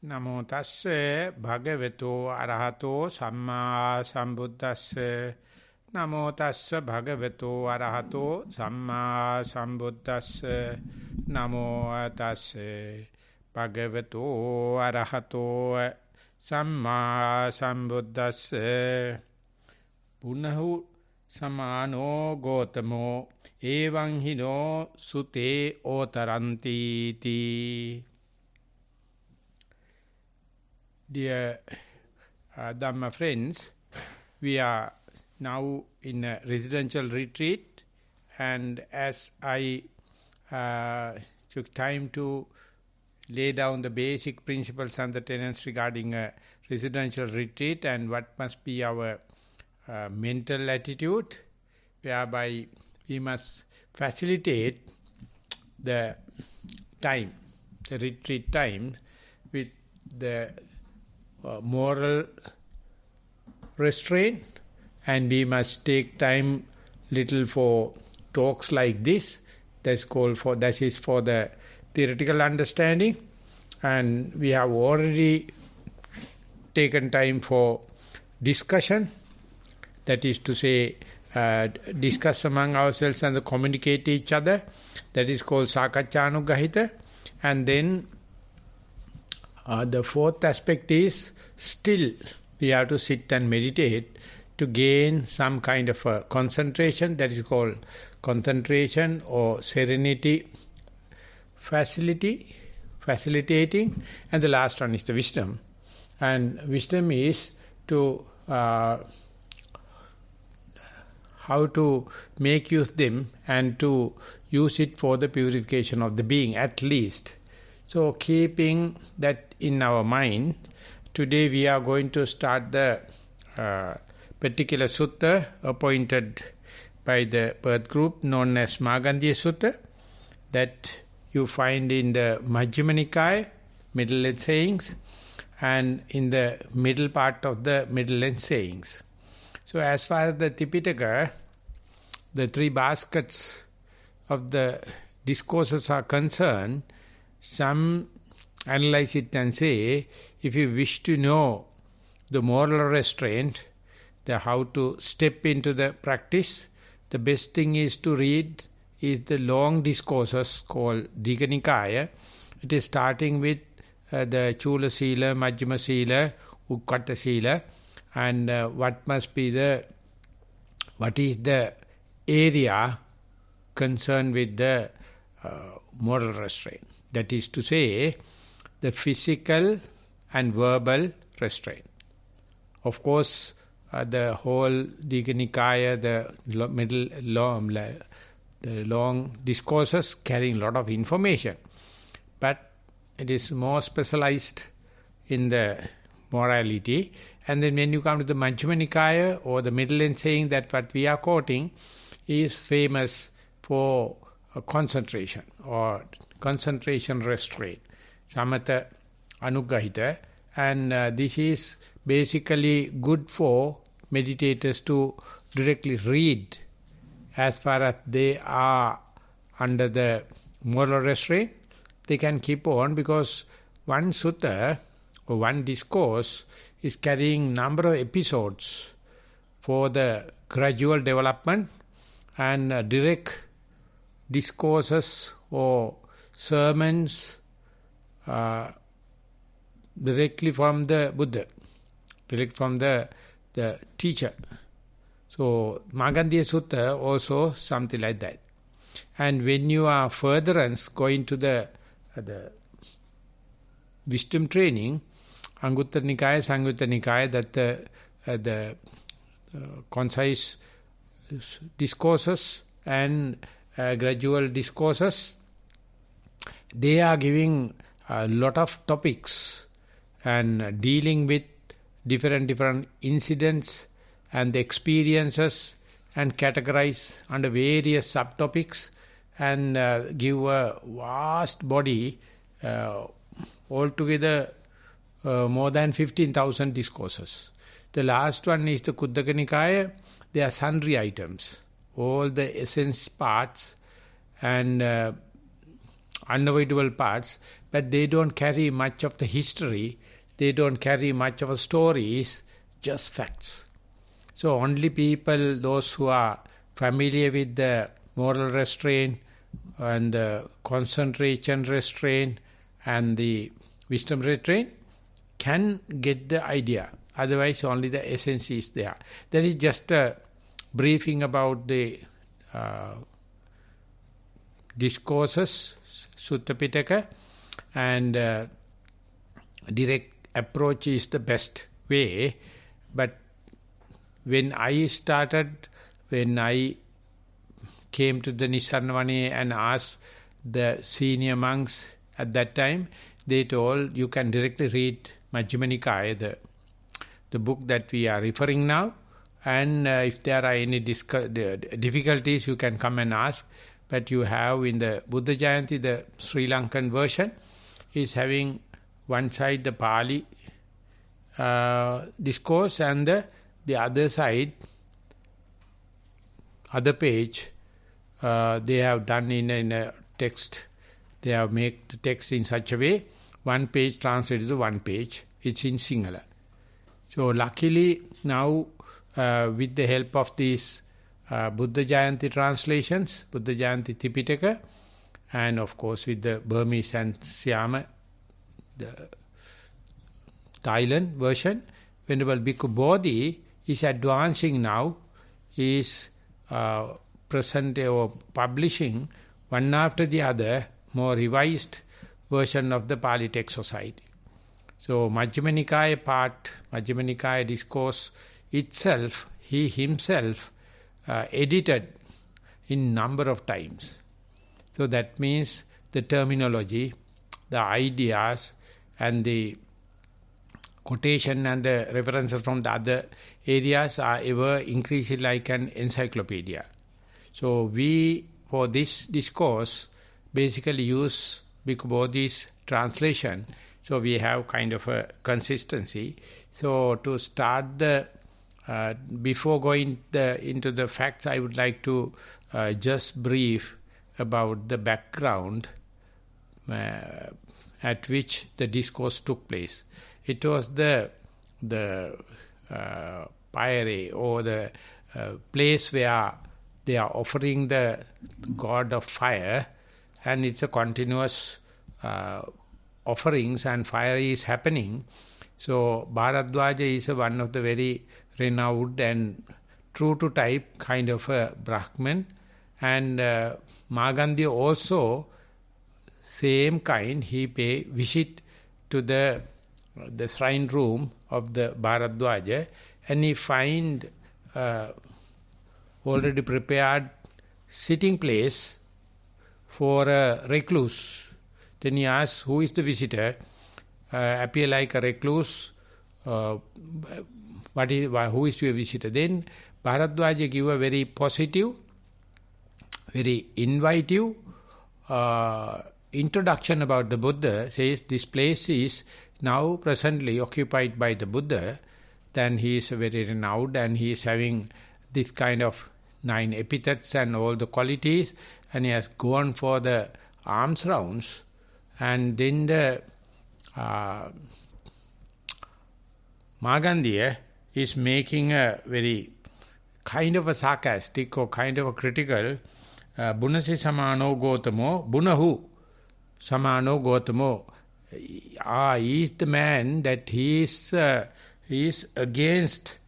Namo tasse bhagavato arahato samma sambuddhasse. Namo tasse bhagavato arahato samma sambuddhasse. Namo tasse bhagavato arahato samma sambuddhasse. Punahu samano gotamo evaଂ hino sute otaranti ti. Dear Dhamma friends, we are now in a residential retreat, and as I took time to lay down the basic principles and the tenets regarding a residential retreat and what must be our mental attitude, whereby we must facilitate the time, the retreat time, with the moral restraint, and we must take time little for talks like this. That is for the theoretical understanding, and we have already taken time for discussion. That is to say, discuss among ourselves and communicate each other. That is called sakaccanugahita. And then the fourth aspect is still we have to sit and meditate to gain some kind of a concentration. That is called concentration or serenity, facilitating. And the last one is the wisdom. And wisdom is to how to make use them and to use it for the purification of the being at least. So keeping that in our mind, today we are going to start the particular sutta appointed by the birth group known as Magandiya Sutta, that you find in the Majjhima Nikaya, middle length sayings, and in the middle part of the middle length sayings. So as far as the Tipitaka, the three baskets of the discourses are concerned, some analyze it and say, if you wish to know the moral restraint, the how to step into the practice, the best thing is to read is the long discourses called Digha Nikaya. It is starting with the Chula Sila, Majjhima Sila, Ukkata Sila, and what is the area concerned with the moral restraint. That is to say, the physical and verbal restraint. Of course, the whole Digha Nikaya, the long discourses carrying a lot of information, but it is more specialized in the morality. And then when you come to the Majjhima Nikaya or the middle length saying, that what we are quoting is famous for concentration or concentration restraint, samatha anugahita, and this is basically good for meditators to directly read as far as they are under the moral restraint. They can keep on, because one sutta or one discourse is carrying number of episodes for the gradual development, and direct discourses or sermons directly from the Buddha, direct from the teacher. So Magandiya Sutta also something like that. And when you are furtherance going to the wisdom training, Anguttara Nikaya, Sangyutta Nikaya, that the concise discourses and gradual discourses, they are giving a lot of topics and dealing with different incidents and the experiences, and categorize under various subtopics, and give a vast body, altogether more than 15,000 discourses. The last one is the Khuddaka Nikaya. There are sundry items, all the essence parts, and unavoidable parts, but they don't carry much of the history, they don't carry much of the stories, just facts. So only people, those who are familiar with the moral restraint and the concentration restraint and the wisdom restraint can get the idea. Otherwise, only the essence is there. That is just a briefing about the discourses, Sutta Pitaka, and direct approach is the best way. But when I came to the Nissarana and asked the senior monks at that time, they told you can directly read Majjhima Nikaya, the book that we are referring now, and if there are any difficulties, you can come and ask. But you have in the Buddha Jayanti, the Sri Lankan version is having one side the Pali discourse and the other side, other page, they have done in a text. They have made the text in such a way, one page translated to one page. It's in Sinhala. So luckily now with the help of these Buddha Jayanti translations, Buddha Jayanti Tipitaka, and of course with the Burmese and Siama, the Thailand version, Venerable Bhikkhu Bodhi is advancing now, is present or publishing one after the other more revised version of the Pali Text Society. So Majjhima Nikaya part, Majjhima Nikaya discourse itself, he himself edited in number of times. So that means the terminology, the ideas and the quotation and the references from the other areas are ever increasing like an encyclopedia. So we, for this discourse, basically use Bhikkhu Bodhi's translation. So we have kind of a consistency. So to start the, before going into the facts, I would like to just brief about the background at which the discourse took place. It was the pyre or the place where they are offering the god of fire, and it's a continuous offerings and fire is happening. So Bharadwaja is one of the very renowned and true to type kind of a Brahman, and Magandiya also same kind. He pay visit to the shrine room of the Bharadwaja, and he find already prepared sitting place for a recluse. Then he asks, who is the visitor? Appear like a recluse. Who is your visitor? Then Bharadwaja give a very positive, very invitive introduction about the Buddha. Says this place is now presently occupied by the Buddha. Then he is very renowned and he is having this kind of 9 epithets and all the qualities, and he has gone for the alms rounds. And then the Magandiya is making a very kind of a sarcastic or kind of a critical Bunasi Samano Gotamo, Bunahu Samano Gotamo. He is the man that he is against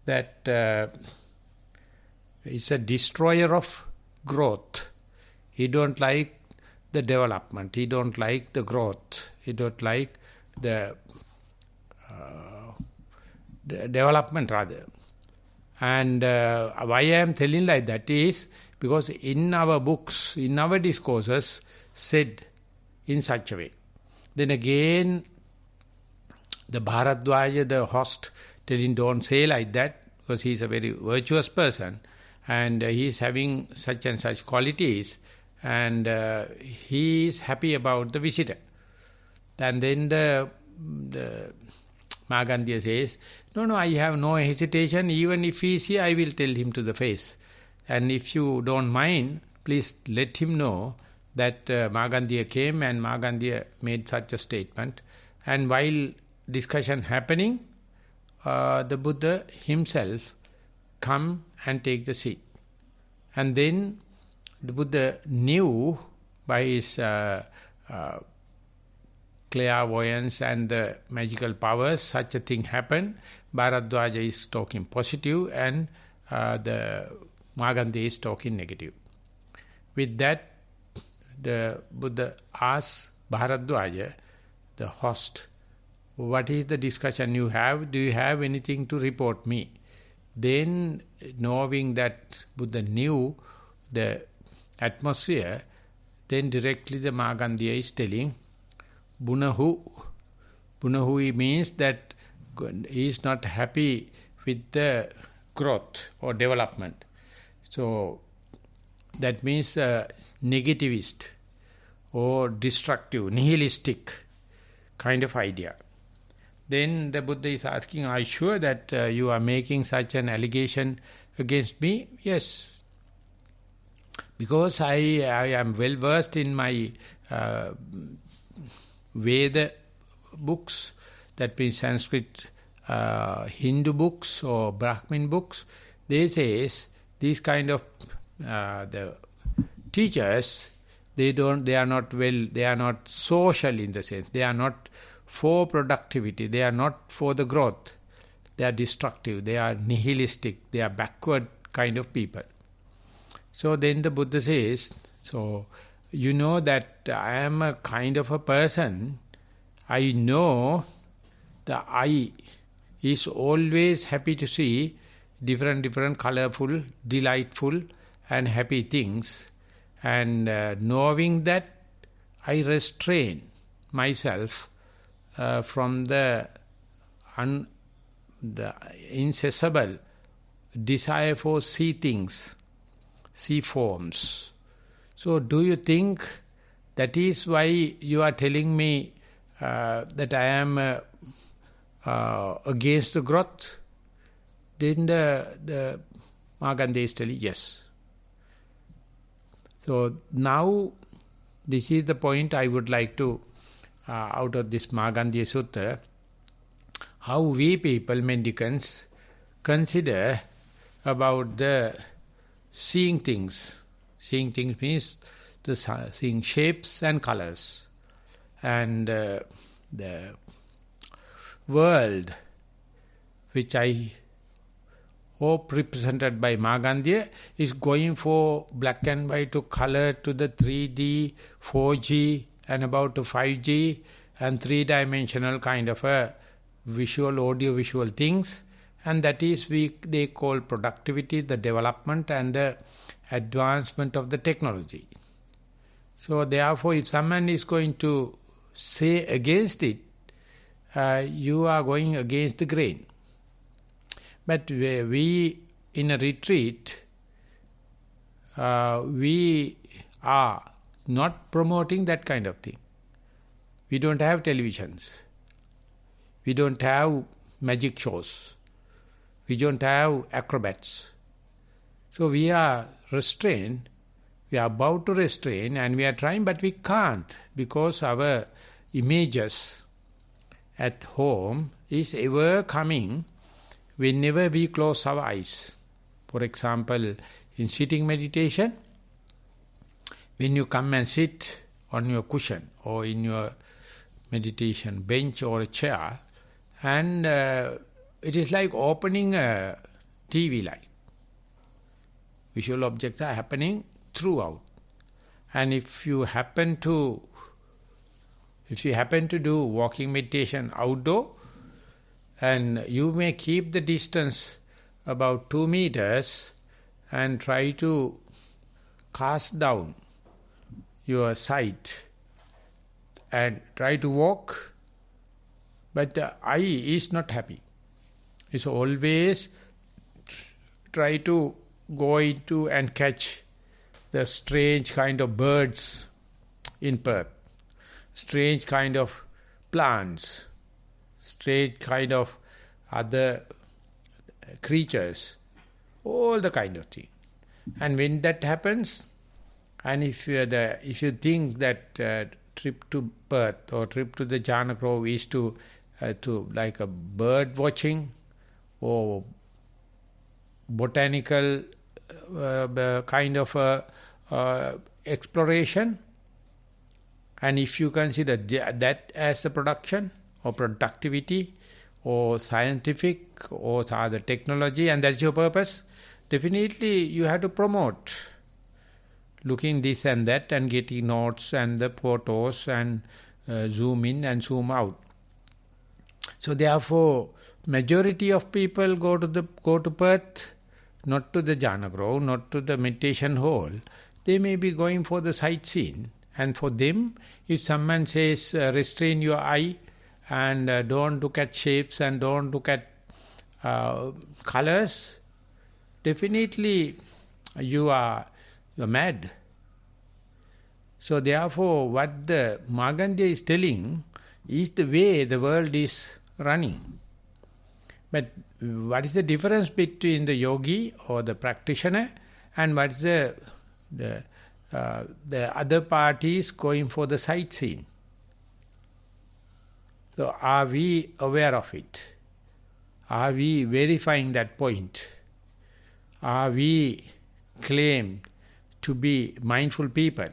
that, he's a destroyer of growth. He don't like the development. He don't like the growth. He don't like the development rather. And why I am telling like that is because in our books, in our discourses, said in such a way. Then again, the Bharadwaja, the host, telling don't say like that because he is a very virtuous person and he is having such and such qualities, and he is happy about the visitor. And then the Magandiya says, no, I have no hesitation. Even if he is here, I will tell him to the face. And if you don't mind, please let him know that Magandiya came and Magandiya made such a statement. And while discussion happening, the Buddha himself come and take the seat. And then the Buddha knew by his clairvoyance and the magical powers, such a thing happened. Bharadwaja is talking positive and the Magandiya is talking negative. With that, the Buddha asked Bharadwaja, the host, what is the discussion you have? Do you have anything to report me? Then, knowing that Buddha knew the atmosphere, then directly the Magandiya is telling, Bunahu. Bunahu means that he is not happy with the growth or development. So, that means negativist or destructive, nihilistic kind of idea. Then the Buddha is asking, are you sure that you are making such an allegation against me? Yes. Because I am well versed in my Veda books, that means Sanskrit Hindu books or Brahmin books. They says these kind of the teachers, they are not social in the sense, they are not for productivity, they are not for the growth, they are destructive, they are nihilistic, they are backward kind of people. So then the Buddha says, so you know that I am a kind of a person, I know the eye is always happy to see different colorful, delightful and happy things, and knowing that I restrain myself from the incessable desire for see things, see forms. So do you think that is why you are telling me that I am against the growth? Then the Magandiya is telling, yes. So now this is the point I would like to, out of this Magandiya Sutta, how we people, mendicants, consider about the seeing things. Seeing things means the seeing shapes and colors. And the world, which I hope represented by Magandiya, is going for black and white to color to the 3D, 4G and about to 5G and three-dimensional kind of a visual, audio-visual things. And that is they call productivity, the development and the advancement of the technology. So therefore, if someone is going to say against it, you are going against the grain. But we in a retreat, we are not promoting that kind of thing. We don't have televisions. We don't have magic shows. We don't have acrobats. So we are restrained. We are about to restrain and we are trying, but we can't because our images at home is ever coming whenever we close our eyes. For example, in sitting meditation, when you come and sit on your cushion or in your meditation bench or a chair, and it is like opening a TV light. Visual objects are happening throughout. And if you happen to do walking meditation outdoor, and you may keep the distance about 2 meters and try to cast down your sight and try to walk, but the eye is not happy. It's always try to go into and catch the strange kind of birds in Perth, strange kind of plants, strange kind of other creatures, all the kind of thing. And when that happens, And if you think that trip to Perth or trip to the Jhana Grove is to like a bird watching or botanical kind of exploration, and if you consider that as a production or productivity or scientific or other technology, and that's your purpose, definitely you have to promote looking this and that and getting notes and the photos and zoom in and zoom out. So therefore, majority of people go to Perth, not to the Jhana Grove, not to the meditation hall. They may be going for the sightseeing. And for them, if someone says, restrain your eye and don't look at shapes and don't look at colors, definitely you're mad. So therefore, what the Magandiya is telling is the way the world is running. But what is the difference between the yogi or the practitioner and what is the other parties going for the sightseeing? So are we aware of it? Are we verifying that point? Are we claimed to be mindful people?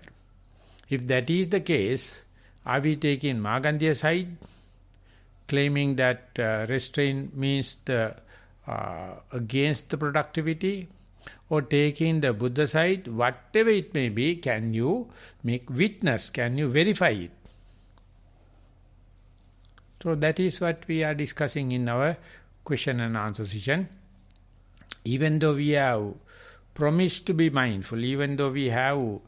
If that is the case, are we taking Magandiya side, claiming that restraint means against the productivity, or taking the Buddha side, whatever it may be, can you make witness, can you verify it? So that is what we are discussing in our question and answer session. Even though we have promised to be mindful, even though we have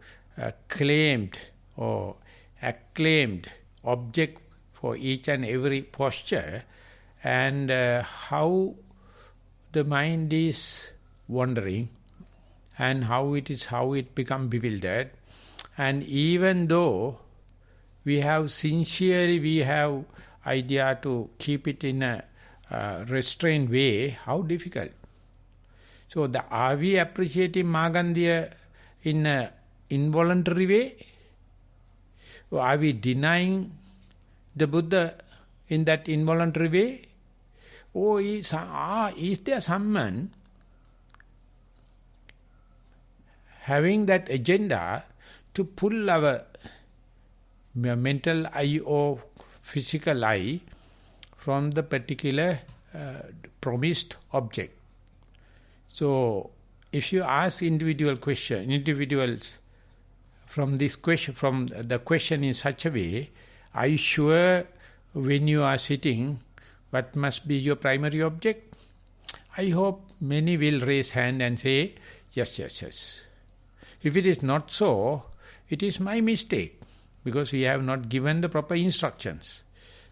claimed or acclaimed object for each and every posture, and how the mind is wandering, and how it become bewildered, and even though we have idea to keep it in a restrained way, how difficult. So are we appreciating Magandiya in an involuntary way? Or are we denying the Buddha in that involuntary way? Or is there someone having that agenda to pull our mental eye or physical eye from the particular promised object? So, if you ask individuals from this question, from the question in such a way, are you sure when you are sitting, what must be your primary object? I hope many will raise hand and say, yes, yes, yes. If it is not so, it is my mistake, because we have not given the proper instructions.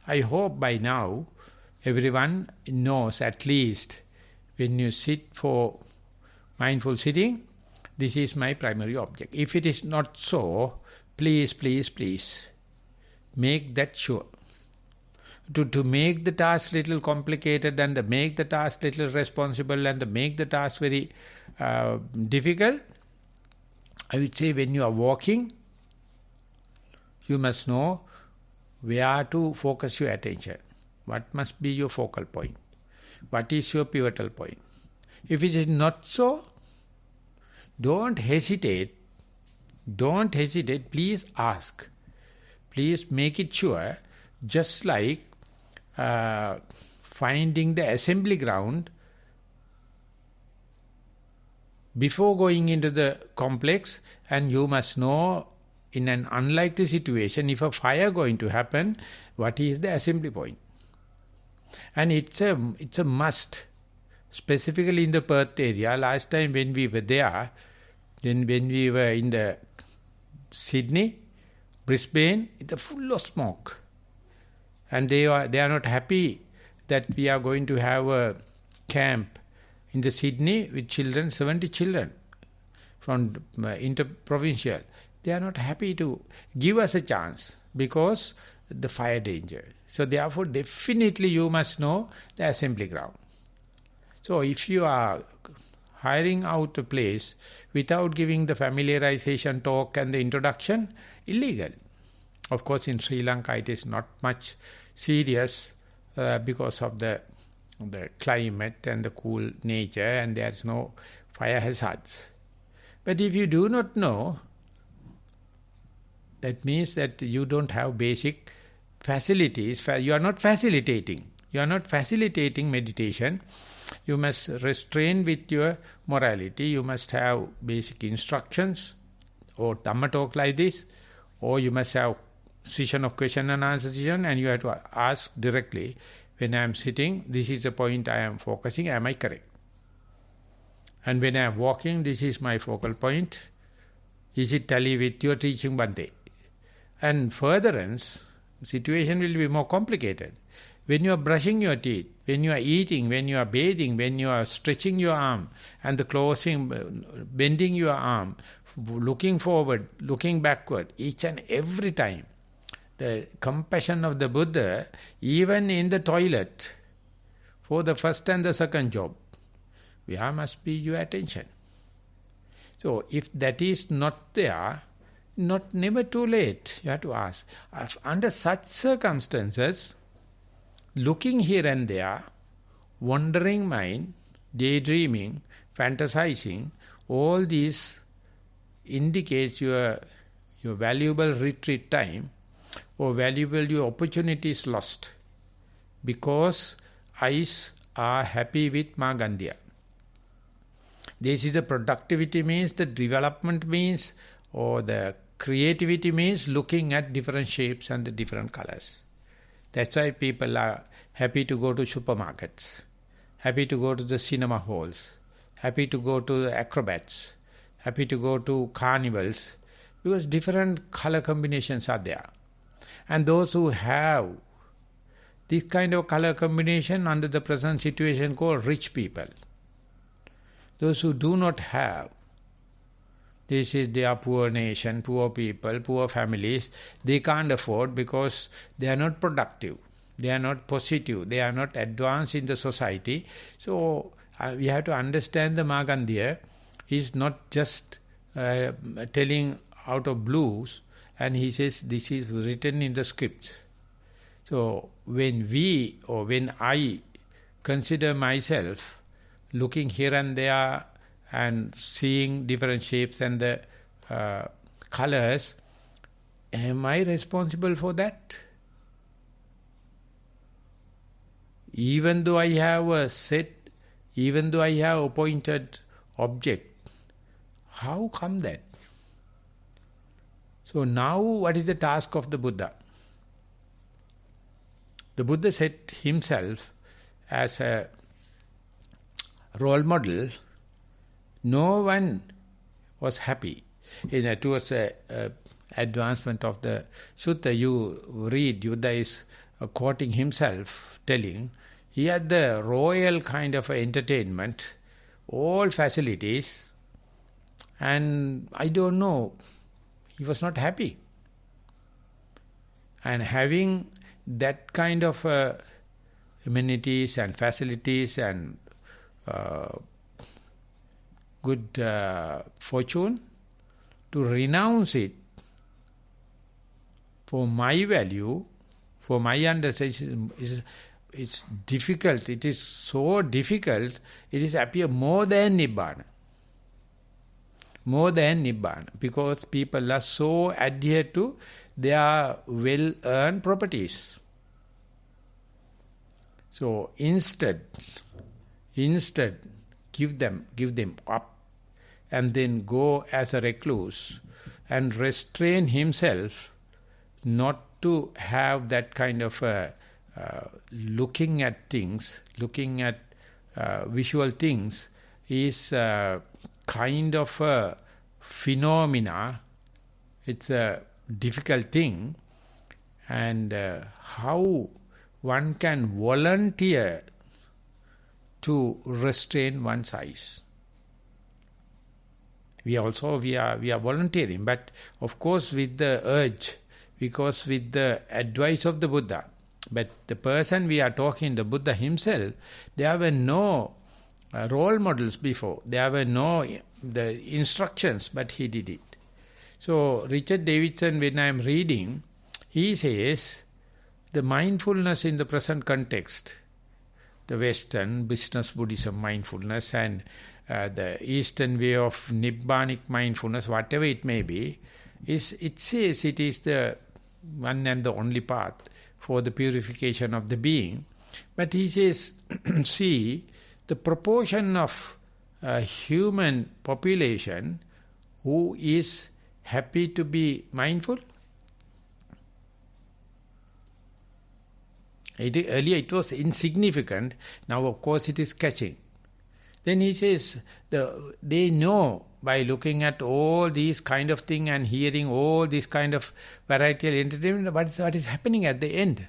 I hope by now everyone knows at least when you sit for mindful sitting, this is my primary object. If it is not so, please, please, please, make that sure. To make the task little complicated and make the task little responsible and make the task very difficult, I would say when you are walking, you must know where to focus your attention. What must be your focal point? What is your pivotal point? If it is not so, don't hesitate. Don't hesitate. Please ask. Please make it sure. Just like finding the assembly ground before going into the complex, and you must know in an unlikely situation, if a fire going to happen, what is the assembly point? And it's a must, specifically in the Perth area. Last time when we were there, when we were in the Sydney, Brisbane, it's full of smoke. And they are not happy that we are going to have a camp in the Sydney with children, 70 children from interprovincial. They are not happy to give us a chance because the fire danger. So therefore, definitely you must know the assembly ground. So if you are hiring out a place without giving the familiarization talk and the introduction, illegal. Of course, in Sri Lanka it is not much serious because of the climate and the cool nature, and there is no fire hazards. But if you do not know, that means that you don't have basic facilities. You are not facilitating. You are not facilitating meditation. You must restrain with your morality. You must have basic instructions or Dhamma talk like this, or you must have session of question and answer session, and you have to ask directly, when I am sitting, this is the point I am focusing, am I correct? And when I am walking, this is my focal point. Is it tally with your teaching, Bhante? And furtherance, situation will be more complicated. When you are brushing your teeth, when you are eating, when you are bathing, when you are stretching your arm and the closing, bending your arm, looking forward, looking backward, each and every time, the compassion of the Buddha, even in the toilet, for the first and the second job, where must be your attention? So if that is not there, never too late, you have to ask. Under such circumstances, looking here and there, wandering mind, daydreaming, fantasizing, all these indicates your valuable retreat time or valuable your opportunity is lost, because eyes are happy with Magandiya. This is the productivity means, the development means, or the creativity means looking at different shapes and the different colors. That's why people are happy to go to supermarkets, happy to go to the cinema halls, happy to go to the acrobats, happy to go to carnivals, because different color combinations are there. And those who have this kind of color combination under the present situation called rich people. Those who do not have, this is their poor nation, poor people, poor families. They can't afford because they are not productive. They are not positive. They are not advanced in the society. So we have to understand the Magandiya is not just telling out of blues, and he says this is written in the scripts. So when we, or when I consider myself looking here and there and seeing different shapes and the colors, am I responsible for that? Even though I have a set, even though I have appointed object, how come that? So now what is the task of the Buddha? The Buddha set himself as a role model. No one was happy. Towards the advancement of the Sutta, you read, Buddha is quoting himself, telling, he had the royal kind of entertainment, all facilities, and I don't know, he was not happy. And having that kind of amenities and facilities and good fortune, to renounce it for my value, for my understanding, it's difficult. It is so difficult, it is appear more than Nibbana. More than Nibbana. Because people are so adhered to their well-earned properties. So instead, give them up, and then go as a recluse and restrain himself not to have that kind of looking at things, looking at visual things is a kind of a phenomena. It's a difficult thing, and how one can volunteer to restrain one's eyes. We are volunteering, but of course with the urge, because with the advice of the Buddha. But the person we are talking, the Buddha himself, there were no role models before. There were no the instructions, but he did it. So Richard Davidson, when I am reading, he says the mindfulness in the present context, the Western business Buddhism mindfulness and the Eastern way of Nibbanic mindfulness, whatever it may be, it says it is the one and the only path for the purification of the being. But he says, see, the proportion of human population who is happy to be mindful. Earlier it was insignificant, now of course it is catching. Then he says, they know by looking at all these kind of thing and hearing all this kind of variety of entertainment, what is happening at the end.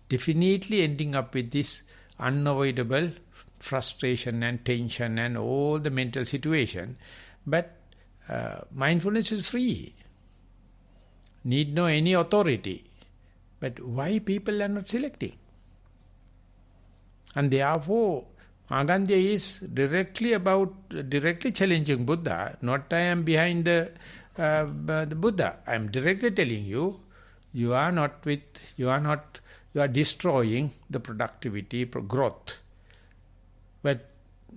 Definitely ending up with this unavoidable frustration and tension and all the mental situation. But mindfulness is free. Need no any authority. But why people are not selecting? And therefore, Magandiya is directly challenging Buddha. Not I am behind the Buddha. I am directly telling you, you are destroying the productivity, growth. But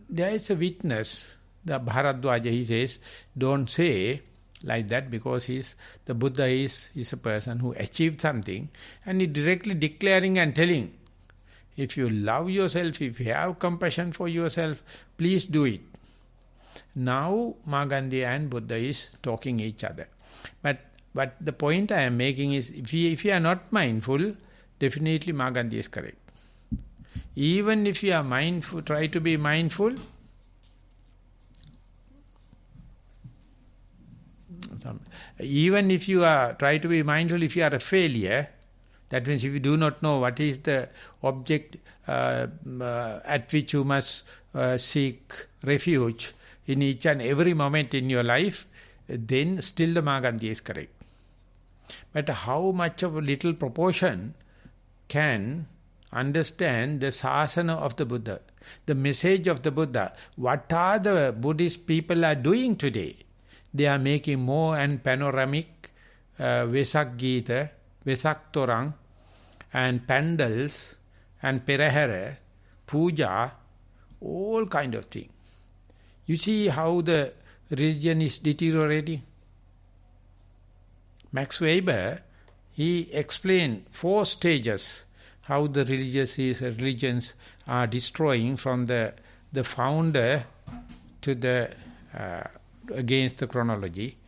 there is a witness, the Bharadwaja, he says, don't say like that because the Buddha is a person who achieved something and he directly declaring and telling, if you love yourself, if you have compassion for yourself, please do it. Now Magandiya and Buddha is talking each other. But the point I am making is, if you are not mindful, definitely Magandiya is correct. Even if you are mindful, try to be mindful. Even if you try to be mindful, if you are a failure, that means if you do not know what is the object at which you must seek refuge in each and every moment in your life, then still the Magandiya is correct. But how much of a little proportion can understand the sasana of the Buddha, the message of the Buddha? What are the Buddhist people are doing today? They are making more and panoramic Vesak Gita, Vesak Torang, and pandals, and perahara, puja, all kind of thing. You see how the religion is deteriorating? Max Weber, he explained 4 stages how the religions are destroying from the founder to the against the chronology,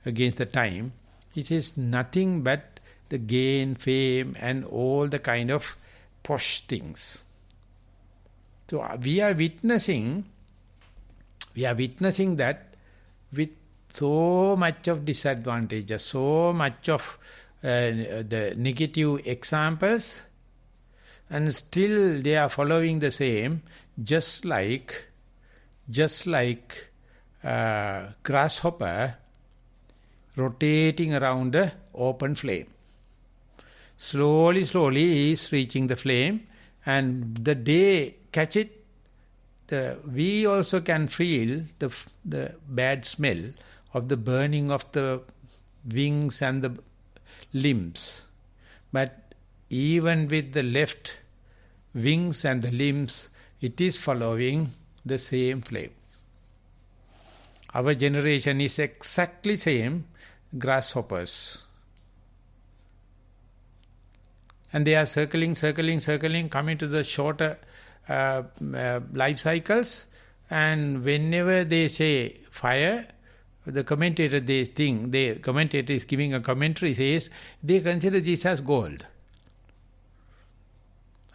against the time. He says nothing but the gain, fame and all the kind of posh things. So we are witnessing that with so much of disadvantages, so much of the negative examples, and still they are following the same, just like grasshopper rotating around the open flame. Slowly he is reaching the flame, and the day catch it, we also can feel the bad smell of the burning of the wings and the limbs. But even with the left wings and the limbs, it is following the same flame. Our generation is exactly same grasshoppers. And they are circling, coming to the shorter life cycles. And whenever they say fire, the commentator is giving a commentary, says they consider this as gold.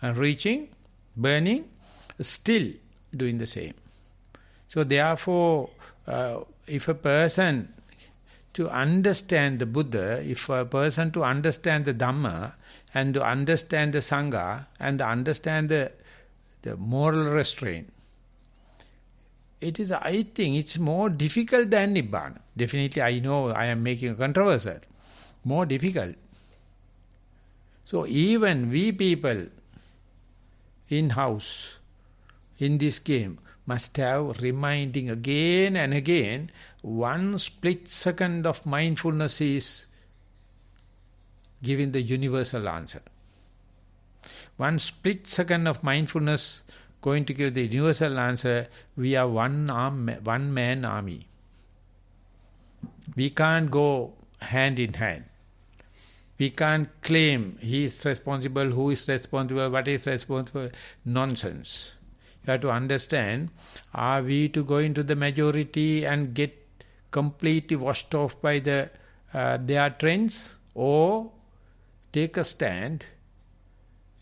And reaching, burning, still doing the same. So therefore, if a person to understand the Buddha, if a person to understand the Dhamma and to understand the Sangha and to understand the moral restraint, it is, I think, it's more difficult than Nibbana. Definitely, I know I am making a controversy. More difficult. So even we people in house, in this game must have reminding again and again. One split second of mindfulness is giving the universal answer. One split second of mindfulness going to give the universal answer. We are one man army. We can't go hand in hand. We can't claim he is responsible, who is responsible, what is responsible. Nonsense. You have to understand, are we to go into the majority and get completely washed off by their trends, or take a stand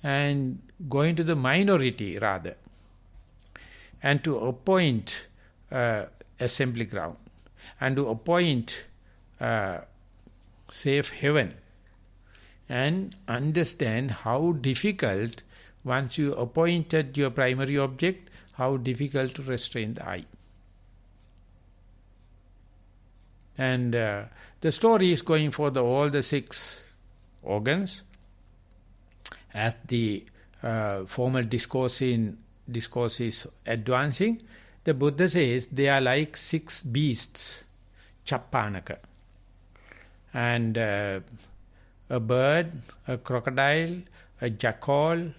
and go into the minority rather, and to appoint assembly ground, and to appoint safe haven, and understand how difficult, once you appointed your primary object, how difficult to restrain the I. And the story is going for all the 6 organs. As the formal discourse is advancing, the Buddha says they are like 6 beasts, chappanaka. And a bird, a crocodile, a jackal,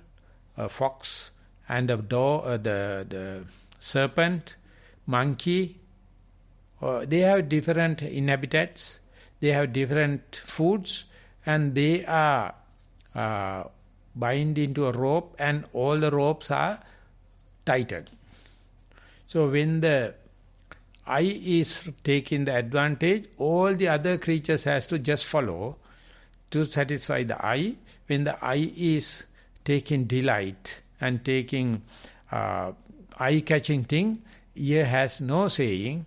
a fox, and a dog, the serpent, monkey. They have different inhabitants, they have different foods, and they are bind into a rope, and all the ropes are tightened. So when the I is taking the advantage, all the other creatures has to just follow to satisfy the I. When the I is taking delight and taking eye-catching thing, ear has no saying.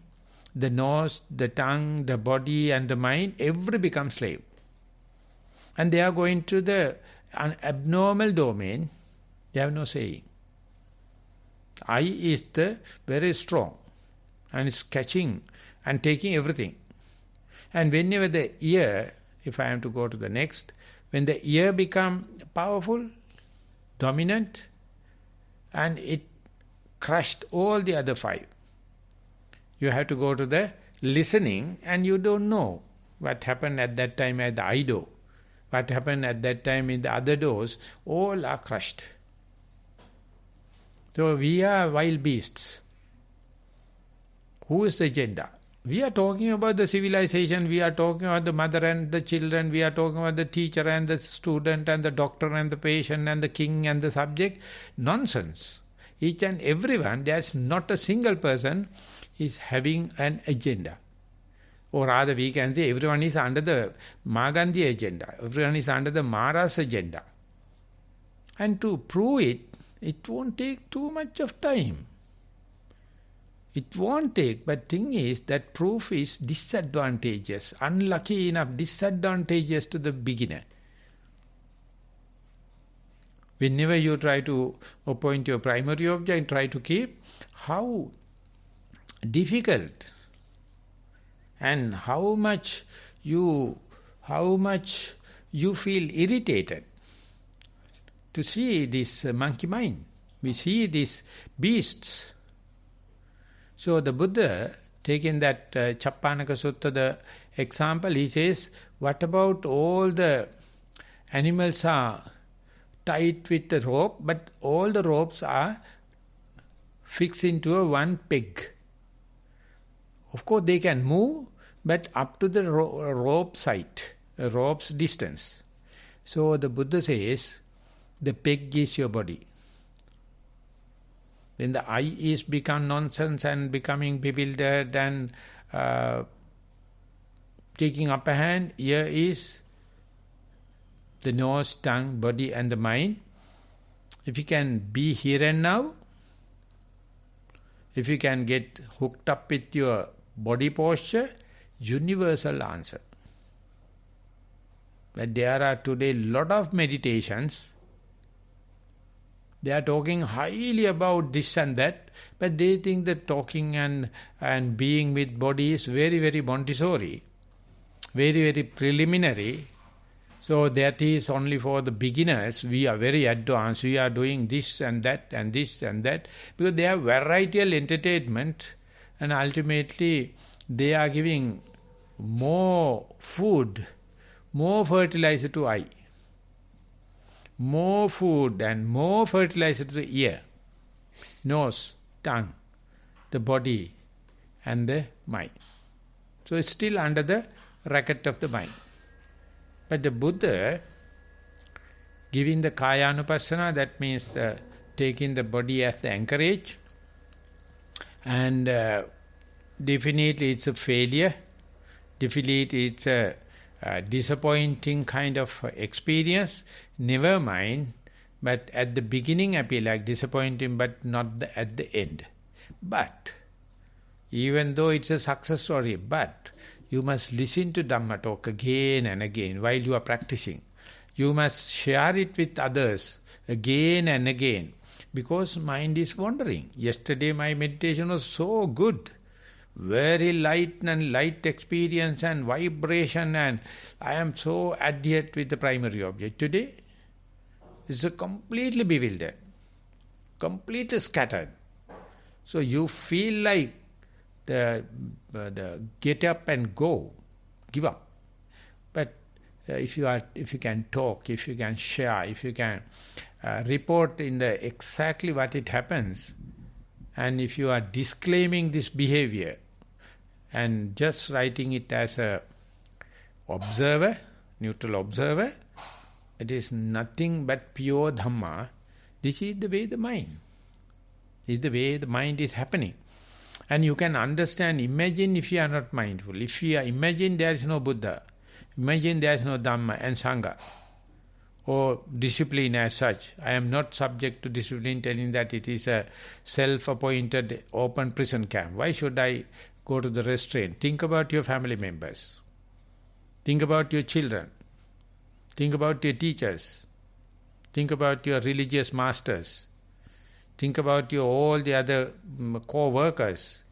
The nose, the tongue, the body and the mind, every becomes slave. And they are going to the abnormal domain, they have no saying. I is the very strong and is catching and taking everything. And whenever the ear, if I am to go to the next, when the ear become powerful, dominant, and it crushed all the other 5. You have to go to the listening, and you don't know what happened at that time at the eye door, what happened at that time in the other doors, all are crushed. So we are wild beasts. Who is the agenda? We are talking about the civilization, we are talking about the mother and the children, we are talking about the teacher and the student and the doctor and the patient and the king and the subject. Nonsense. Each and everyone, there's not a single person is having an agenda. Or rather we can say everyone is under the Magandiya agenda. Everyone is under the Mara's agenda. And to prove it, it won't take too much of time. It won't take, but thing is that proof is disadvantageous, unlucky enough, disadvantageous to the beginner. Whenever you try to appoint your primary object, try to keep, how difficult and how much you feel irritated to see this monkey mind. We see these beasts. So the Buddha, taking that Chappanaka Sutta, the example, he says, what about all the animals are tied with the rope, but all the ropes are fixed into a one peg. Of course they can move, but up to the rope side, rope's distance. So the Buddha says, the peg is your body. When the I is become nonsense and becoming bewildered and taking upper hand, here is the nose, tongue, body and the mind. If you can be here and now, if you can get hooked up with your body posture, universal answer. But there are today lot of meditations. They are talking highly about this and that, but they think that talking and being with body is very, very Montessori, very, very preliminary. So that is only for the beginners. We are very advanced. We are doing this and that and this and that. Because they have varietal entertainment, and ultimately they are giving more food, more fertilizer to eye. More food and more fertilizer to the ear, nose, tongue, the body and the mind. So it's still under the racket of the mind. But the Buddha, giving the kaya anupassana, that means taking the body as the anchorage, and definitely it's a failure, definitely it's a disappointing kind of experience, never mind, but at the beginning appear like disappointing, but not at the end. But, even though it's a success story, but you must listen to Dhamma talk again and again while you are practicing. You must share it with others again and again, because mind is wandering. Yesterday my meditation was so good. Very light and light experience and vibration, and I am so adhered with the primary object. Today, it's a completely bewildered, completely scattered. So you feel like the get up and go, give up. But if you can talk, if you can share, if you can report in the exactly what it happens, and if you are disclaiming this behavior and just writing it as a observer, neutral observer, it is nothing but pure Dhamma. This is the way the mind. This is the way the mind is happening. And you can understand, imagine if you are not mindful. If you are, imagine there is no Buddha. Imagine there is no Dhamma and Sangha. Or discipline as such. I am not subject to discipline, telling that it is a self-appointed open prison camp. Why should I go to the restraint? Think about your family members. Think about your children. Think about your teachers. Think about your religious masters. Think about all the other co-workers.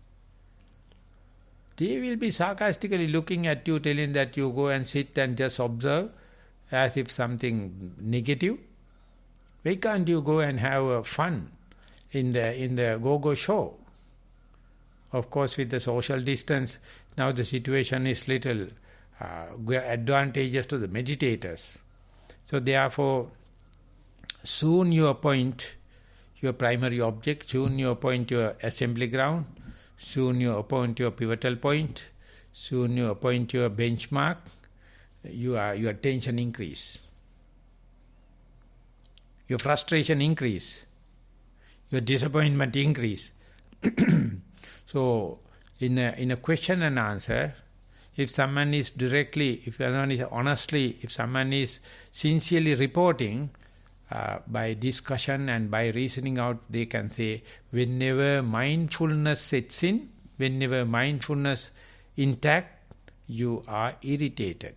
They will be sarcastically looking at you, telling that you go and sit and just observe as if something negative. Why can't you go and have fun in the go-go show? Of course, with the social distance, now the situation is little advantageous to the meditators. So therefore, soon you appoint your primary object, soon you appoint your assembly ground, soon you appoint your pivotal point, soon you appoint your benchmark, your tension increase, your frustration increase, your disappointment increase. So, in a question and answer, if someone is directly, if someone is honestly, if someone is sincerely reporting, by discussion and by reasoning out, they can say, whenever mindfulness sets in, whenever mindfulness intact, you are irritated.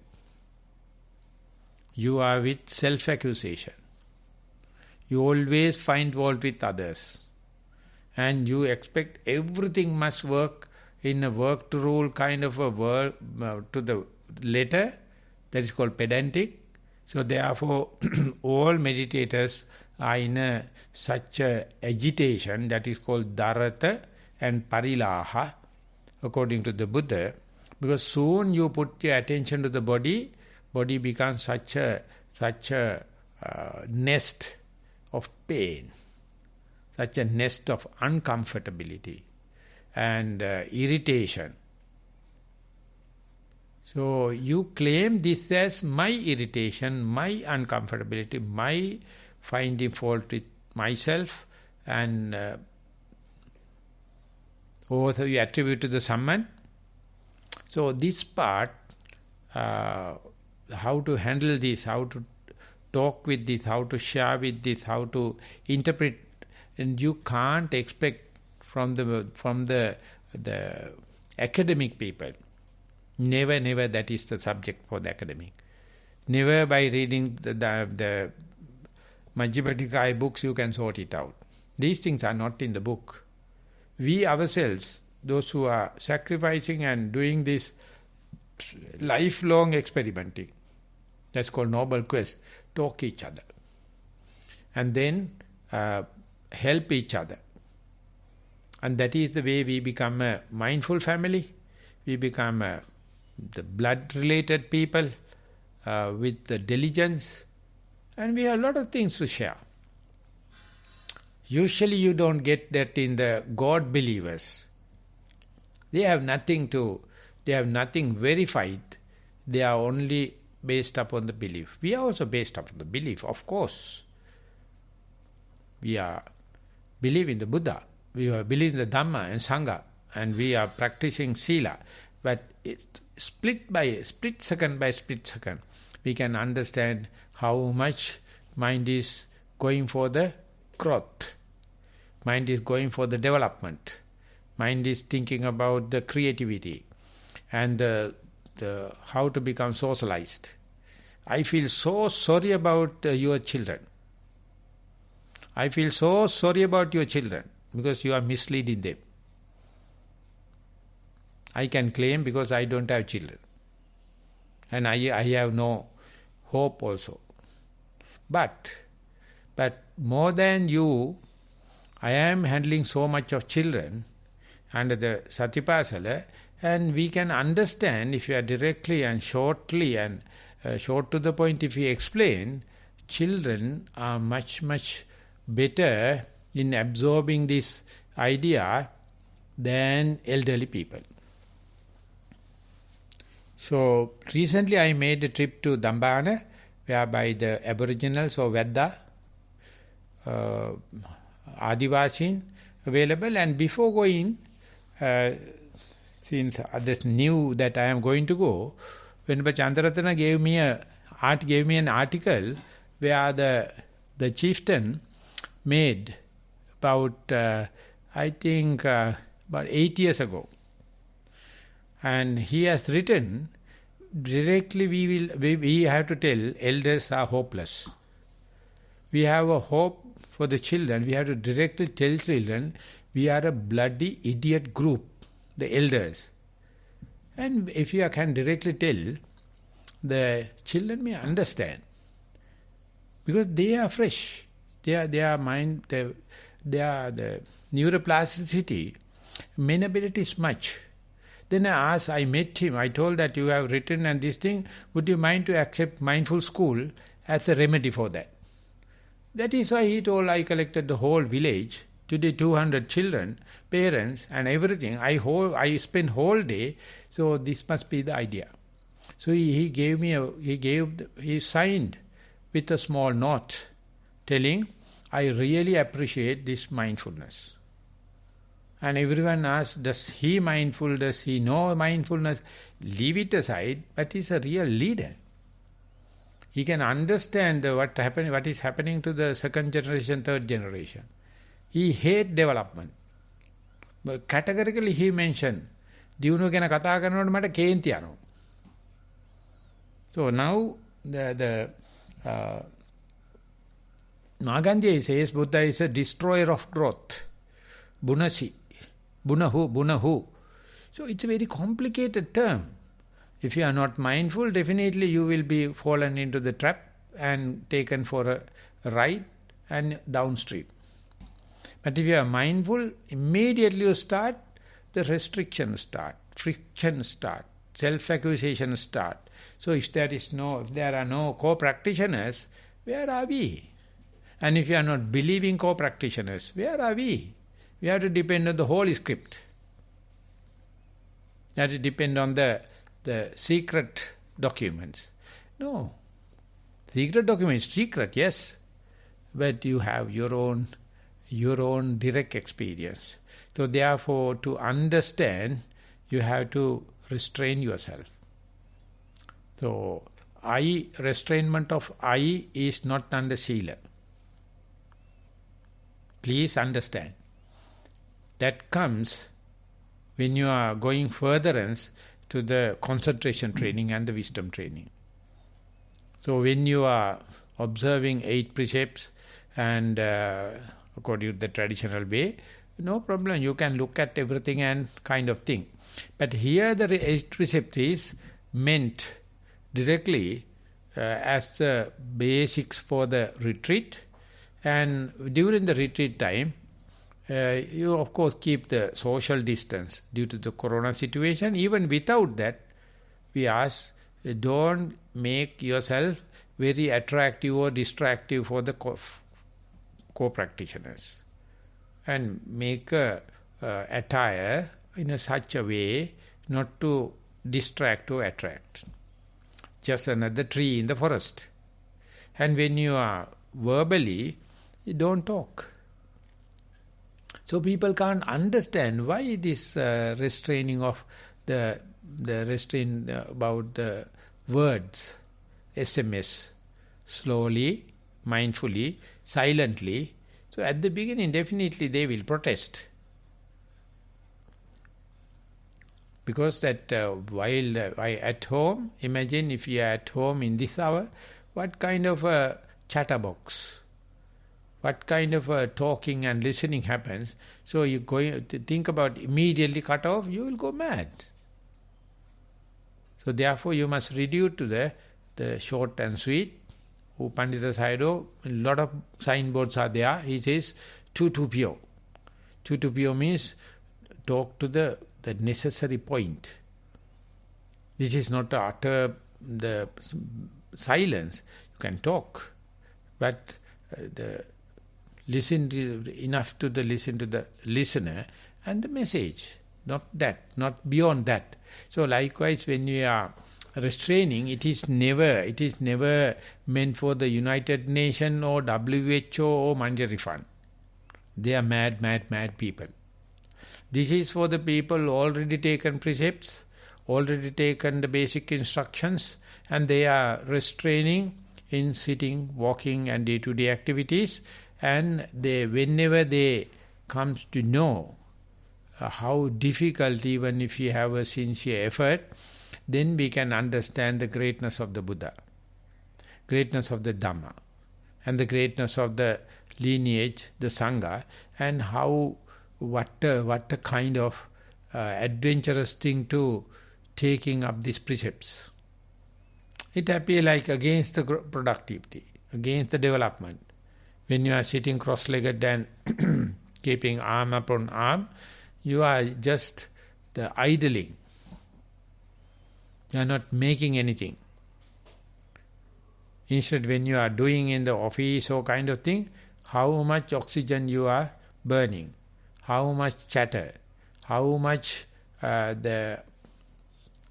You are with self-accusation. You always find fault with others. And you expect everything must work in a work to rule kind of a work to the letter. That is called pedantic. So therefore, all meditators are in such a agitation that is called dharata and parilaha, according to the Buddha. Because soon you put your attention to the body, body becomes such a nest of pain, such a nest of uncomfortability and irritation. So you claim this as my irritation, my uncomfortability, my finding fault with myself, and also you attribute to the someone. So this part, how to handle this, how to talk with this, how to share with this, how to interpret, and you can't expect from the academic people. Never that is the subject for the academic. Never by reading the Majjhima Nikaya books you can sort it out. These things are not in the book. We ourselves, those who are sacrificing and doing this lifelong experimenting, That's called noble quest. Talk each other. And then help each other. And that is the way we become a mindful family. We become the blood-related people with the diligence. And we have a lot of things to share. Usually you don't get that in the God believers. They have nothing verified. They are only based upon the belief. We are also based upon the belief, of course. We are believe in the Buddha. We are believe in the Dhamma and Sangha. And we are practicing Sila. But it's split second by split second. We can understand how much mind is going for the growth. Mind is going for the development. Mind is thinking about the creativity and the how to become socialized. I feel so sorry about your children. I feel so sorry about your children because you are misleading them. I can claim because I don't have children. And I have no hope also. But more than you, I am handling so much of children under the Satipasala, and we can understand if you are directly and shortly and short to the point if you explain, children are much better in absorbing this idea than elderly people. So recently I made a trip to Dambana, whereby the Aboriginals or Vedda, Adivasin available, and before going, since others knew that I am going to go, Venerable Chandaratana gave me an article where the chieftain made about I think about 8 years ago, and he has written directly. We have to tell elders are hopeless. We have a hope for the children. We have to directly tell children we are a bloody idiot group, the elders. And if you can directly tell, the children may understand. Because they are fresh. Their mind, the neuroplasticity, amenability is much. Then I met him, I told that you have written and this thing, would you mind to accept mindful school as a remedy for that? That is why he told, I collected the whole village, today 200 children, parents and everything. I spent whole day, so this must be the idea. So he signed with a small note telling, I really appreciate this mindfulness. And everyone asks, does he mindful, does he know mindfulness? Leave it aside, but he's a real leader. He can understand what is happening to the second generation, third generation. He hates development. But categorically he mentioned, Divunu gena katha karanawata mata kenti yanawa. So now the Magandiya says Buddha is a destroyer of growth. Bunasi. Bunahu. So it's a very complicated term. If you are not mindful, definitely you will be fallen into the trap and taken for a ride and downstream. But if you are mindful, immediately you start, the restrictions start, friction start, self-accusation start. So if there are no co-practitioners, where are we? And if you are not believing co-practitioners, where are we? We have to depend on the Holy Script. We have to depend on the secret documents. No. Secret documents, secret, yes. But you have your own direct experience. So therefore, to understand, you have to restrain yourself. So, restrainment of I is not under Sila. Please understand. That comes when you are going furtherance to the concentration training and the wisdom training. So when you are observing 8 precepts and according to the traditional way, no problem, you can look at everything and kind of thing. But here the 8 precept is meant directly as the basics for the retreat. And during the retreat time, you of course keep the social distance due to the corona situation. Even without that, we ask, don't make yourself very attractive or distractive for the co-practitioners. And make a attire in such a way not to distract or attract. Just another tree in the forest. And when you are verbally, you don't talk. So people can't understand why this restraining of the restraint about the words, SMS, slowly, mindfully, silently. So at the beginning, definitely they will protest. Because that while at home, imagine if you are at home in this hour, what kind of a chatterbox, what kind of talking and listening happens. So you're going to think about immediately cut off, you will go mad. So therefore you must reduce to the short and sweet. Pandita Sayadaw, a lot of signboards are there. He says, tu-tu-pyo. Tu-tu-pyo means talk to the necessary point. This is not to utter the silence. You can talk, but listen enough to listen to the listener and the message. Not that, not beyond that. So likewise, when we are restraining, it is never meant for the United Nations or WHO or Monetary Fund. They are mad people. This is for the people already taken precepts, already taken the basic instructions, and they are restraining in sitting, walking and day-to-day activities. And whenever they comes to know how difficult, even if you have a sincere effort, then we can understand the greatness of the Buddha, greatness of the Dhamma, and the greatness of the lineage, the Sangha, and what a kind of adventurous thing to taking up these precepts. It appears like against the productivity, against the development. When you are sitting cross-legged and keeping arm upon arm, you are just the idling. You are not making anything. Instead, when you are doing in the office or kind of thing, how much oxygen you are burning, how much chatter, how much the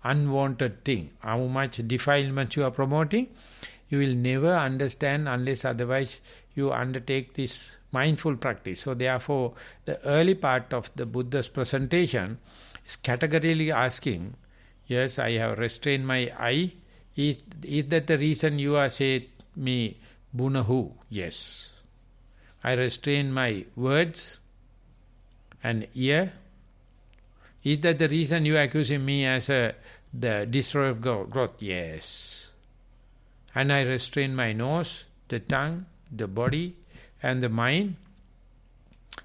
unwanted thing, how much defilement you are promoting, you will never understand unless otherwise you undertake this mindful practice. So therefore, the early part of the Buddha's presentation is categorically asking, yes, I have restrained my eye. Is that the reason you are saying me bunahu? Yes. I restrain my words and ear. Is that the reason you are accusing me as the destroyer of growth? Yes. And I restrain my nose, the tongue, the body and the mind.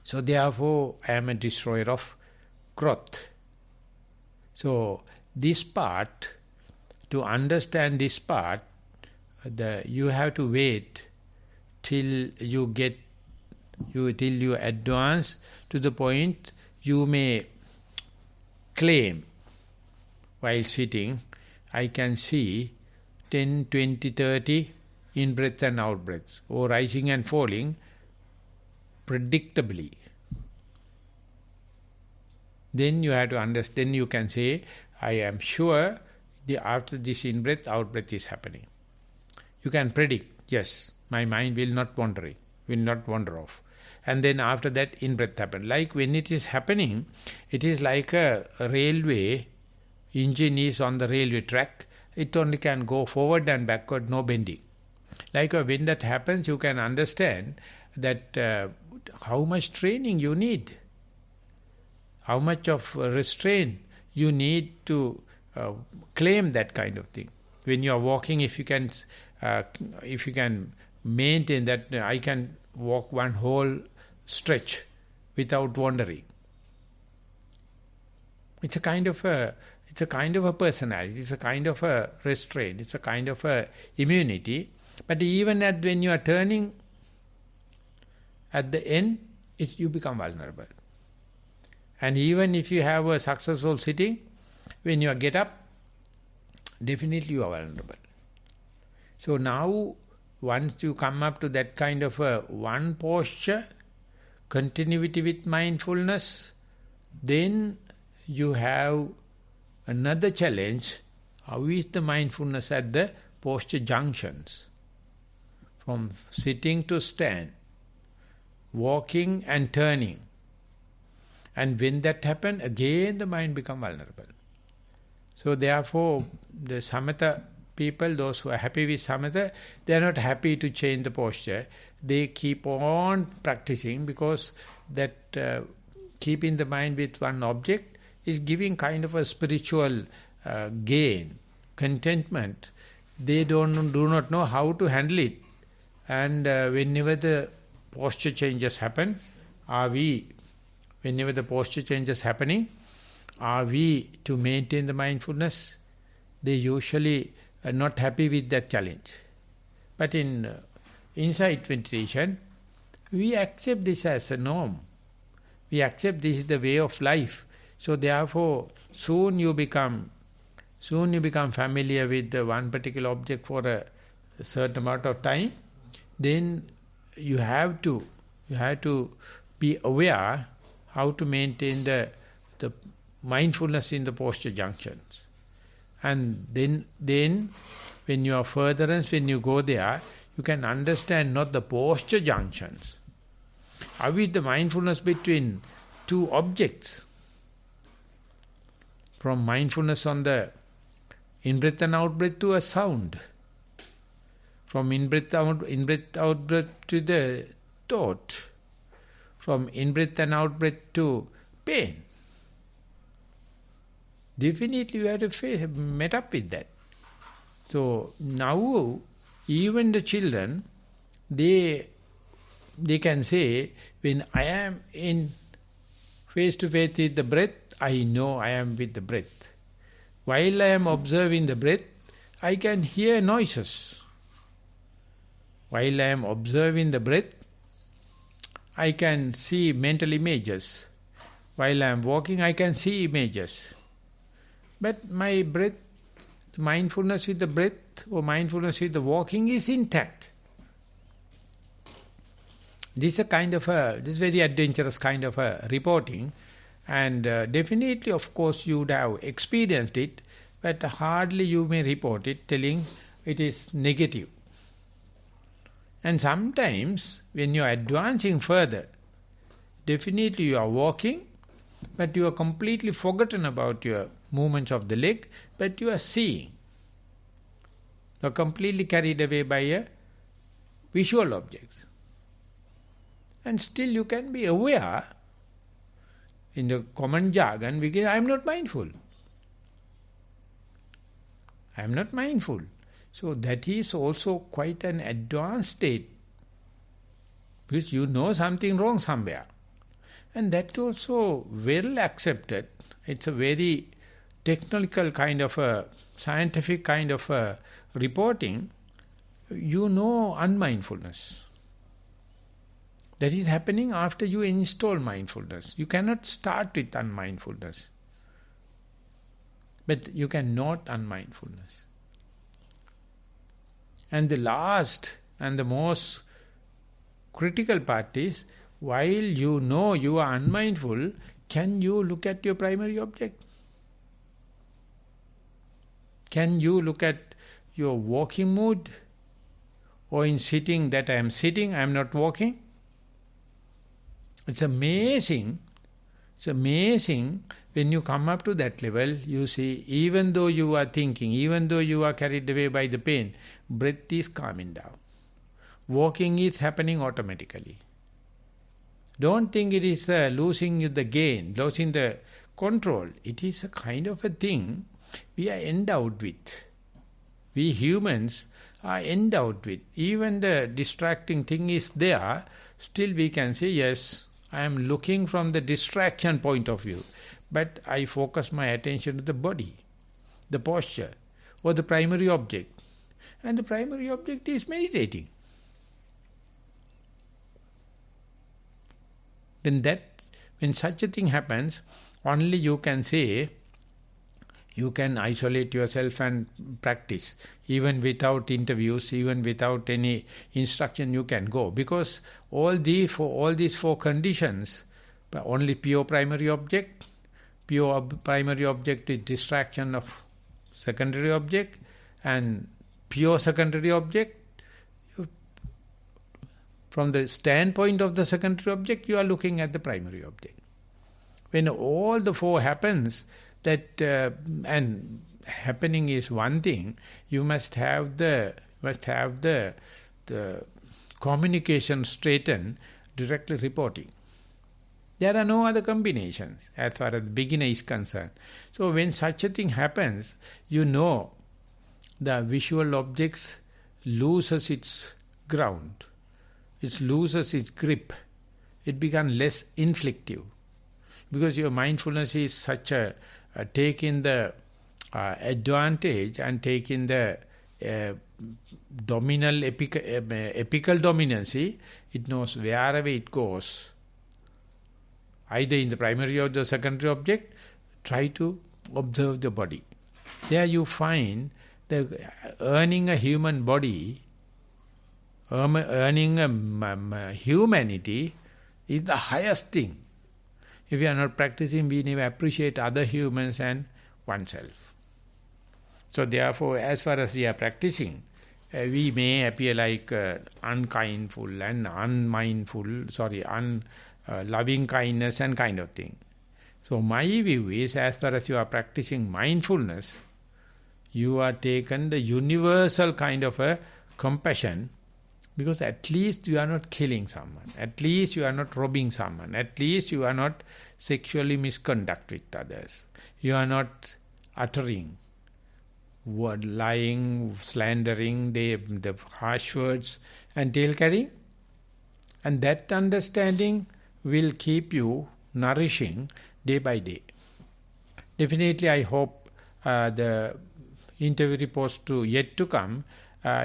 So therefore, I am a destroyer of growth. So this part, to understand this part, you have to wait till you advance to the point you may claim while sitting, I can see 10, 20, 30 in-breath and out-breaths, or rising and falling predictably. Then you have to understand, then you can say, I am sure after this in-breath, out-breath is happening. You can predict, yes, my mind will not wander off. And then after that, in-breath happens. Like when it is happening, it is like a railway, engine is on the railway track, it only can go forward and backward, no bending. Like when that happens, you can understand that how much training you need, how much of restraint you need to claim that kind of thing. When you are walking, if you can maintain that, I can walk one whole stretch without wandering. It's a kind of It's a kind of a personality, it's a kind of a restraint, it's a kind of a immunity. But even when you are turning, at the end, you become vulnerable. And even if you have a successful sitting, when you get up, definitely you are vulnerable. So now, once you come up to that kind of a one posture, continuity with mindfulness, then you have another challenge. How is the mindfulness at the posture junctions? From sitting to stand, walking and turning. And when that happens, again the mind becomes vulnerable. So therefore, the samatha people, those who are happy with samatha, they are not happy to change the posture. They keep on practicing because that keeping the mind with one object is giving kind of a spiritual gain, contentment. They do not know how to handle it. And whenever the posture changes happen, whenever the posture changes happening, are we to maintain the mindfulness? They usually are not happy with that challenge. But in insight meditation, we accept this as a norm. We accept this is the way of life. So therefore, soon you become familiar with the one particular object for a certain amount of time. Then you have to be aware how to maintain the mindfulness in the posture junctions. And then when you are furtherance, when you go there, you can understand not the posture junctions. How is the mindfulness between two objects? From mindfulness on the in-breath and out-breath to a sound. From in-breath, out-breath to the thought. From in-breath and out-breath to pain. Definitely you have to met up with that. So now even the children, they can say, when I am in face-to-face with the breath, I know I am with the breath. While I am observing the breath, I can hear noises. While I am observing the breath, I can see mental images. While I am walking, I can see images. But my breath, mindfulness with the breath or mindfulness with the walking is intact. This is this very adventurous kind of a reporting, and definitely, of course, you would have experienced it, but hardly you may report it, telling it is negative. And sometimes, when you are advancing further, definitely you are walking, but you are completely forgotten about your movements of the leg, but you are seeing. You are completely carried away by a visual objects. And still you can be aware, in the common jargon, because I am not mindful. I am not mindful. So that is also quite an advanced state, because you know something wrong somewhere. And that also well accepted. It's a very technical kind of a, scientific kind of a reporting. You know unmindfulness. That is happening after you install mindfulness. You cannot start with unmindfulness. But you can note unmindfulness. And the last and the most critical part is, while you know you are unmindful, can you look at your primary object? Can you look at your walking mood? Or in sitting, that I am sitting, I am not walking? It's amazing. It's amazing when you come up to that level, you see, even though you are thinking, even though you are carried away by the pain, breath is calming down. Walking is happening automatically. Don't think it is losing the gain, losing the control. It is a kind of a thing we are endowed with. We humans are endowed with. Even the distracting thing is there, still we can say, yes, I am looking from the distraction point of view. But I focus my attention to the body, the posture, or the primary object. And the primary object is meditating. When such a thing happens, only you can say, you can isolate yourself and practice. Even without interviews, even without any instruction, you can go. Because all these four conditions, only pure primary object is distraction of secondary object, and pure secondary object, from the standpoint of the secondary object, you are looking at the primary object. When all the four happens, and happening is one thing, you must have the communication straightened, directly reporting. There are no other combinations as far as the beginner is concerned. So when such a thing happens, you know the visual objects loses its ground. It loses its grip. It becomes less inflictive. Because your mindfulness is such a taking the advantage and taking the epical dominancy, it knows wherever it goes, either in the primary or the secondary object, try to observe the body. There you find that earning a human body, earning a humanity is the highest thing. If we are not practicing, we never appreciate other humans and oneself. So therefore, as far as we are practicing, we may appear like unkindful and loving kindness and kind of thing. So my view is, as far as you are practicing mindfulness, you are taken the universal kind of a compassion, because at least you are not killing someone, at least you are not robbing someone, at least you are not sexually misconduct with others, you are not uttering word, lying, slandering, the harsh words and tail carrying. And that understanding will keep you nourishing day by day. Definitely I hope the interview reports yet to come,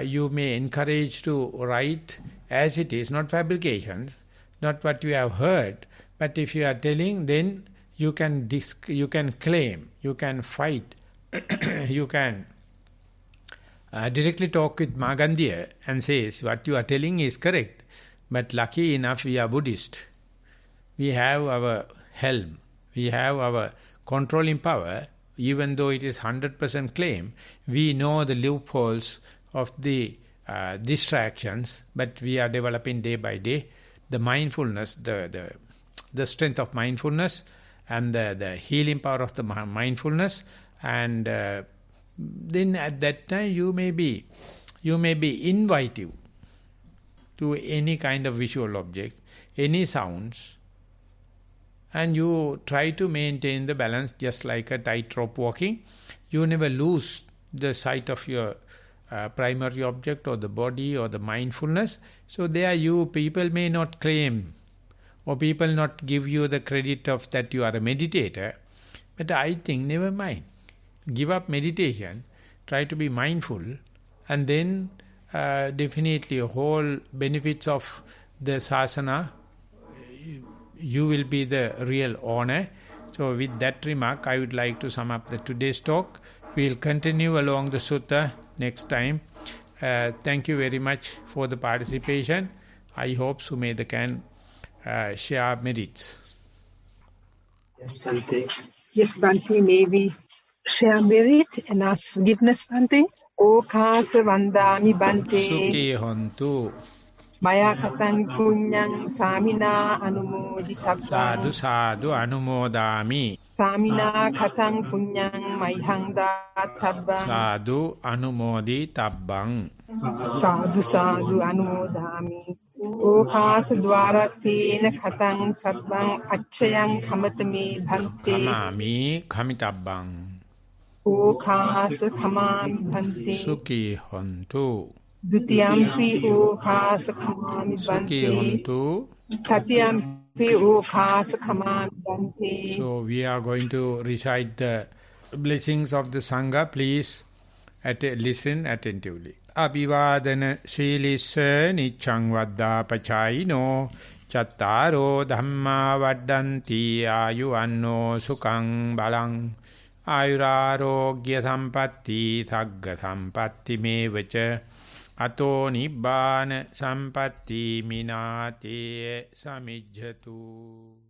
you may encourage to write as it is, not fabrications, not what you have heard, but if you are telling, then you can claim, you can fight, you can directly talk with Magandiya and says, what you are telling is correct, but lucky enough we are Buddhist. We have our helm, we have our controlling power, even though it is 100% claim, we know the loopholes of the distractions, but we are developing day by day the mindfulness, the strength of mindfulness and the healing power of the mindfulness, and then at that time you may be invitive to any kind of visual object, any sounds, and you try to maintain the balance just like a tightrope walking. You never lose the sight of your primary object or the body or the mindfulness. So there people may not claim or people not give you the credit of that you are a meditator, but I think never mind. Give up meditation, try to be mindful, and then definitely whole benefits of the sasana, you will be the real owner. So with that remark, I would like to sum up today's talk. We will continue along the sutta next time. Thank you very much for the participation. I hope Sumedha can share merits. Yes, Bhante. Yes, Bhante, may we share merit and ask forgiveness, Bhante? Okasa vandami Bhante. Sukhi hontu. Maya katang punyang samina anumoditabang. Sadhu sadhu anumodami. Samina katang punyang mayhang databang. Sadhu anumodi tabbang. Sadhu sadhu anumodami. Okasa dwaratena katang satvang achayang kamatami Bhante. Kamami kamitabbang. Okasa kamami Bhante. Sukhi hontu. Dutiyampi okasa kamami Bhante. Sukhi hontu. Tatiyampi So we are going to recite the blessings of the Sangha. Please listen attentively. Abhivadana Silissa Nichang Vadda Pachayino Chattaro Dhamma Vaddanti Ayuvanno Sukang Balang Ayurarogya Sampatti Thagga Sampatti Mevacha Ato Nibbana Sampatti Minate Samijjatu.